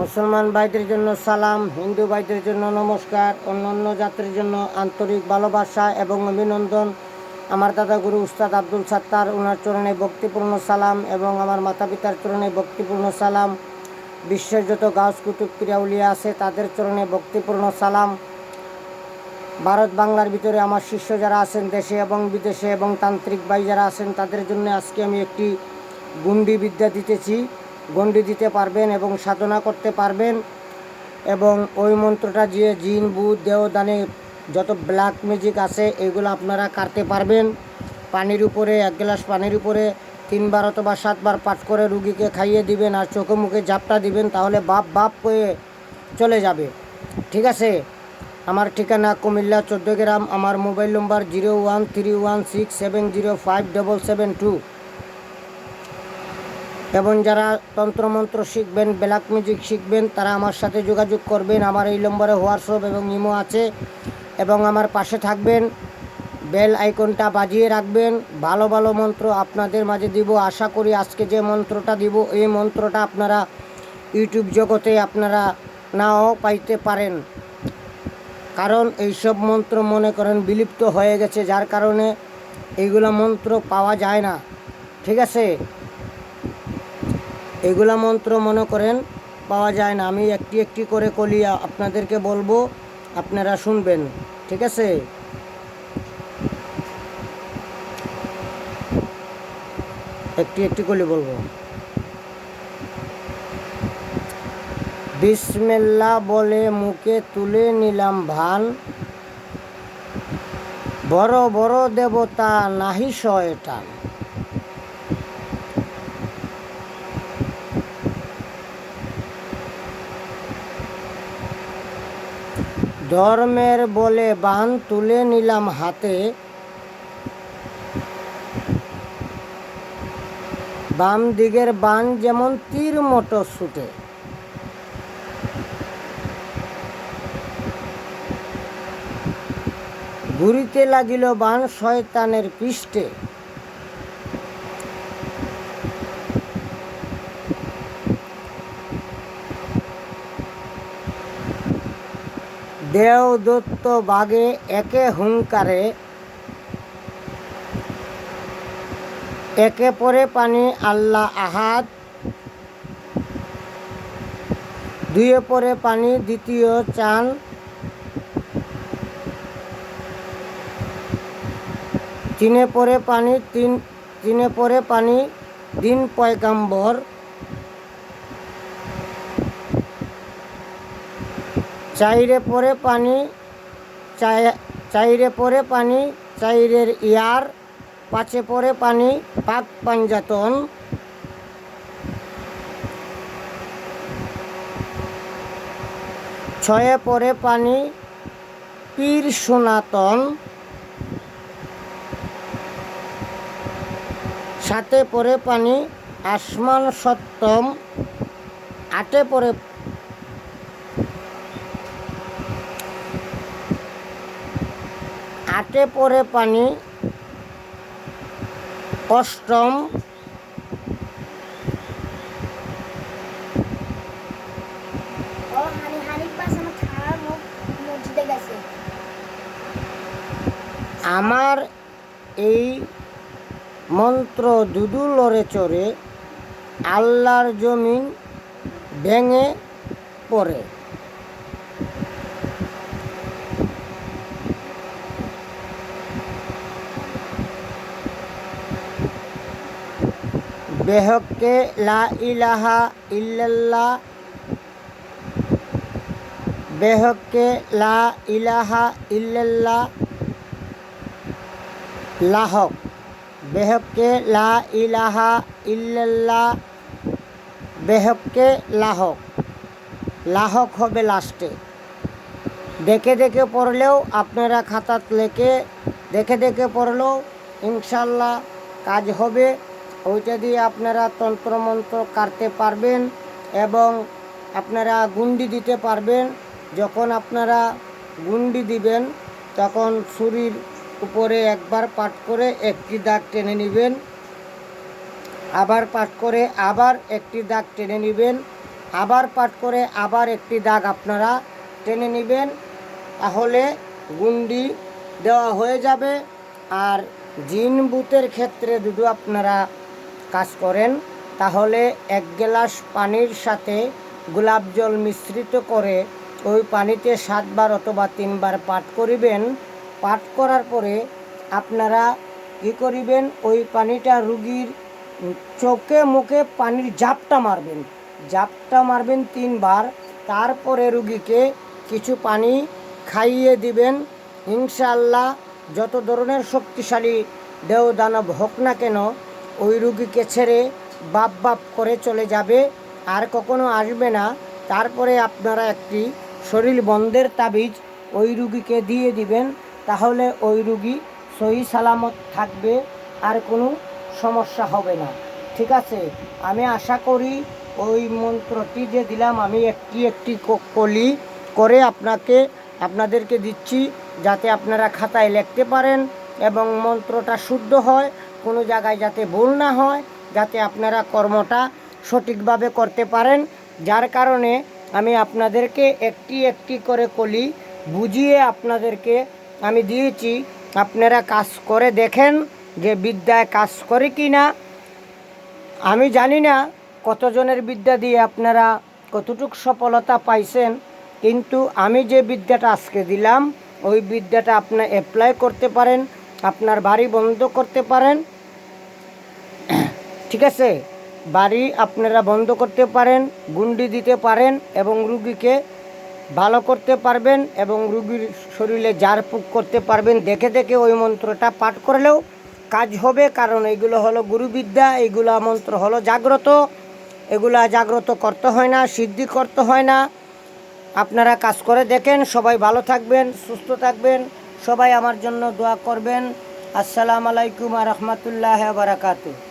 মুসলমান ভাইদের জন্য সালাম, হিন্দু ভাইদের জন্য নমস্কার, অন্যান্য জাতির জন্য আন্তরিক ভালোবাসা এবং অভিনন্দন। আমার দাদা গুরু উস্তাদ আব্দুল সাত্তার, ওনার চরণে ভক্তিপূর্ণ সালাম এবং আমার মাতা পিতার চরণে ভক্তিপূর্ণ সালাম। বিশ্বের যত গাউস কুতুব পিরাউলিয়া আছে তাদের চরণে ভক্তিপূর্ণ সালাম। ভারত বাংলার ভিতরে আমার শিষ্য যারা আছেন দেশে এবং বিদেশে এবং তান্ত্রিক ভাই যারা আছেন তাদের জন্য আজকে আমি একটি গুন্ডি বিদ্যা দিতেছি। গন্ডি দিতে পারবেন এবং সাধনা করতে পারবেন এবং ওই মন্ত্রটা দিয়ে জিন ভূত দেওদানে যত ব্ল্যাক ম্যাজিক আছে এগুলো আপনারা কাটতে পারবেন। পানির উপরে 1 গ্লাস পানির উপরে 3 বার অথবা 7 বার পাঠ করে রুগীকে খাইয়ে দিবেন আর চোখে মুখে ঝাপটা দিবেন, তাহলে বাপ বাপ করে চলে যাবে। ঠিক আছে? আমার ঠিকানা কুমিল্লা 14 গ্রাম। আমার মোবাইল নম্বর 013167057772। এবং যারা তন্ত্রমন্ত্র শিখবেন, ব্ল্যাক মিউজিক শিখবেন, তারা আমার সাথে যোগাযোগ করবেন। আমার এই নম্বরে হোয়াটসঅ্যাপ এবং ইমো আছে এবং আমার পাশে থাকবেন। বেল আইকনটা বাজিয়ে রাখবেন। ভালো ভালো মন্ত্র আপনাদের মাঝে দিব। আশা করি আজকে যে মন্ত্রটা দিব এই মন্ত্রটা আপনারা ইউটিউব জগতে আপনারা নাও পাইতে পারেন, কারণ এইসব মন্ত্র মনে করেন বিলুপ্ত হয়ে গেছে, যার কারণে এইগুলো মন্ত্র পাওয়া যায় না। ঠিক আছে? এগুলা মন্ত্র মনে করেন পাওয়া যায় না। আমি একটি একটি করে কলিয়া আপনাদেরকে বলবো, আপনারা শুনবেন। ঠিক আছে? একটি একটি কলি বলবো। বিসমিল্লাহ বলে মুখে তুলে নিলাম ভান, বড় বড় দেবতা নাহি শয়তান। ধর্মের বলে বান তুলে নিলাম হাতে, বাম দিকের বান যেমন তীর মতো ছুটে। ঘুরিতে লাগিল বান শয়তানের পৃষ্ঠে, দেওদত্ত বাগে একে হুঙ্কারে, একে পরে পানি আল্লাহ আহাদ, দুয়ে পরে পানি দ্বিতীয় চান, তিনে পরে পানি দিন পয়গাম্বর, চাইরে পরে পানি চাইরের ইয়ার, পাঁচে পরে পানি পাক পাঞ্জাতন, ছয়ে পরে পানি পীর সনাতন, সাতে পরে পানি আসমান সত্যম, আটে পরে পানি অষ্টম, আমার এই মন্ত্র দুদু লড়ে চড়ে আল্লাহর জমিন ভেঙে পড়ে। বেহকে লা ইলাহা ইল্লাল্লাহ, বেহকে লা ইলাহা ইল্লাল্লাহ লাহক, বেহকে লা ইলাহা ইল্লাল্লাহ, বেহকে লাহক, লাহক হবে লাস্টে। দেখে দেখে পড়লেও আপনারা খাতাত লেখে দেখে দেখে পড়লেও ইনশাল্লাহ কাজ হবে। ওইটা দিয়ে আপনারা তন্ত্রমন্ত্র কাটতে পারবেন এবং আপনারা গুন্ডি দিতে পারবেন। যখন আপনারা গুন্ডি দিবেন তখন ছুরির উপরে একবার পাঠ করে একটি দাগ টেনে নেবেন, আবার পাঠ করে আবার একটি দাগ টেনে নেবেন, আবার পাঠ করে আবার একটি দাগ আপনারা টেনে নেবেন, তাহলে গুন্ডি দেওয়া হয়ে যাবে। আর জিন ভূতের ক্ষেত্রে যদি আপনারা কাজ করেন, তাহলে 1 গ্লাস পানির সাথে গোলাপ জল মিশ্রিত করে ওই পানিতে 7 বার অথবা 3 বার পাঠ করিবেন। পাঠ করার পরে আপনারা কী করিবেন, ওই পানিটা রুগীর চোখে মুখে পানির ঝাপটা মারবেন 3 বার। তারপরে রুগীকে কিছু পানি খাইয়ে দিবেন। ইনশাআল্লাহ যত ধরনের শক্তিশালী দেহ দানব হোক না কেন, ওই রুগীকে ছেড়ে বাপ করে চলে যাবে, আর কখনো আসবে না। তারপরে আপনারা একটি শরীর বন্ধের তাবিজ ওই রুগীকে দিয়ে দিবেন, তাহলে ওই রুগী সহি সালামত থাকবে, আর কোনো সমস্যা হবে না। ঠিক আছে, আমি আশা করি ওই মন্ত্রটি যে দিলাম আমি একটি কলি করে আপনাদেরকে দিচ্ছি, যাতে আপনারা খাতায় লিখতে পারেন এবং মন্ত্রটা শুদ্ধ হয়, কোনো জায়গায় যাতে ভুল না হয়, যাতে আপনারা কর্মটা সঠিকভাবে করতে পারেন। যার কারণে আমি আপনাদেরকে একটি করে কলি বুঝিয়ে আপনাদেরকে আমি দিয়েছি। আপনারা কাজ করে দেখেন যে বিদ্যায় কাজ করে কি না। আমি জানি না কতজনের বিদ্যা দিয়ে আপনারা কতটুকু সফলতা পাইছেন, কিন্তু আমি যে বিদ্যাটা আজকে দিলাম ওই বিদ্যাটা আপনারা অ্যাপ্লাই করতে পারেন, আপনার বাড়ি বন্ধ করতে পারেন। ঠিক আছে, বাড়ি আপনারা বন্ধ করতে পারেন, গুন্ডি দিতে পারেন এবং রুগীকে ভালো করতে পারবেন এবং রুগীর শরীরে ঝাড়ফুঁক করতে পারবেন। দেখে ওই মন্ত্রটা পাঠ করলেও কাজ হবে, কারণ এগুলো হলো গুরুবিদ্যা, এগুলো মন্ত্র হলো জাগ্রত, এগুলা জাগ্রত করতে হয় না, সিদ্ধি করতে হয় না। আপনারা কাজ করে দেখেন। সবাই ভালো থাকবেন, সুস্থ থাকবেন, সবাই আমার জন্য দোয়া করবেন। আসসালামু আলাইকুম ওয়া রাহমাতুল্লাহি ওয়া বারাকাতুহু।